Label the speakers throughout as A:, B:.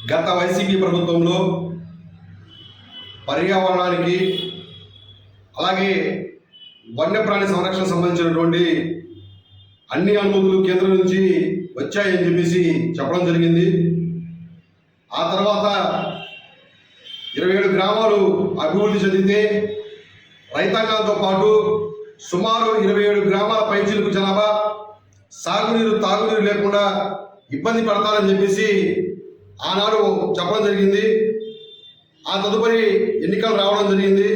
A: గత వైసీపీ ప్రభుత్వంలో పర్యావరణానికి అలాగే వన్యప్రాణి సంరక్షణ సంబంధించినటువంటి అన్ని అనుమతులు కేంద్రం నుంచి వచ్చాయని చెప్పేసి చెప్పడం జరిగింది. ఆ తర్వాత 27 గ్రామాలు అభివృద్ధి చెందితే రైతాంగంతో పాటు సుమారు 27 గ్రామాల పైచిలుకు జనాభా సాగునీరు తాగునీరు లేకుండా ఇబ్బంది పడతారని చెప్పేసి ఆనాడు చెప్పడం జరిగింది. ఆ తదుపరి ఎన్నికలు రావడం జరిగింది.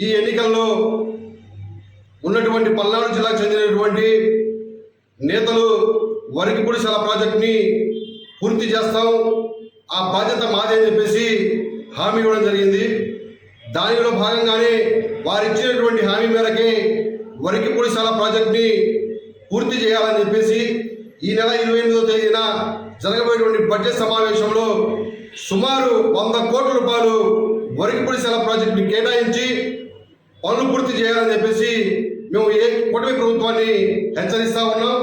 A: ఈ ఎన్నికల్లో ఉన్నటువంటి పల్నాడు జిల్లాకు చెందినటువంటి నేతలు వరికిపూడిశాల ప్రాజెక్టుని పూర్తి చేస్తాం, ఆ బాధ్యత మాదే అని చెప్పేసి హామీ ఇవ్వడం జరిగింది. దానిలో భాగంగానే వారు ఇచ్చినటువంటి హామీ మేరకే వరికిపూడిశాల ప్రాజెక్టుని పూర్తి చేయాలని చెప్పేసి ఈ నెల 28వ తేదీన జరగబోయేటువంటి బడ్జెట్ సమావేశంలో సుమారు 100 కోట్ల రూపాయలు వరికిపూడిశాల ప్రాజెక్టుని కేటాయించి పనులు పూర్తి చేయాలని చెప్పేసి మేము కూటమి ప్రభుత్వాన్ని హెచ్చరిస్తా ఉన్నాం.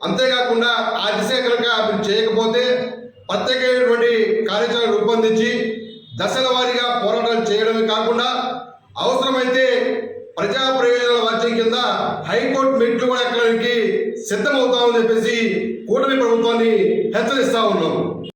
A: అంతేకాకుండా ఆ దిశగా కనుక మీరు చేయకపోతే ప్రత్యేకమైనటువంటి కార్యాచరణ రూపొందించి దశల వారీగా పోరాటాలు చేయడమే కాకుండా అవసరమైతే ప్రజా ప్రయోజనాల వాద్యం కింద హైకోర్టు మెట్లు కూడా ఎక్కడానికి సిద్ధమవుతామని చెప్పేసి కూటమి ప్రభుత్వాన్ని హెచ్చరిస్తా ఉన్నాం.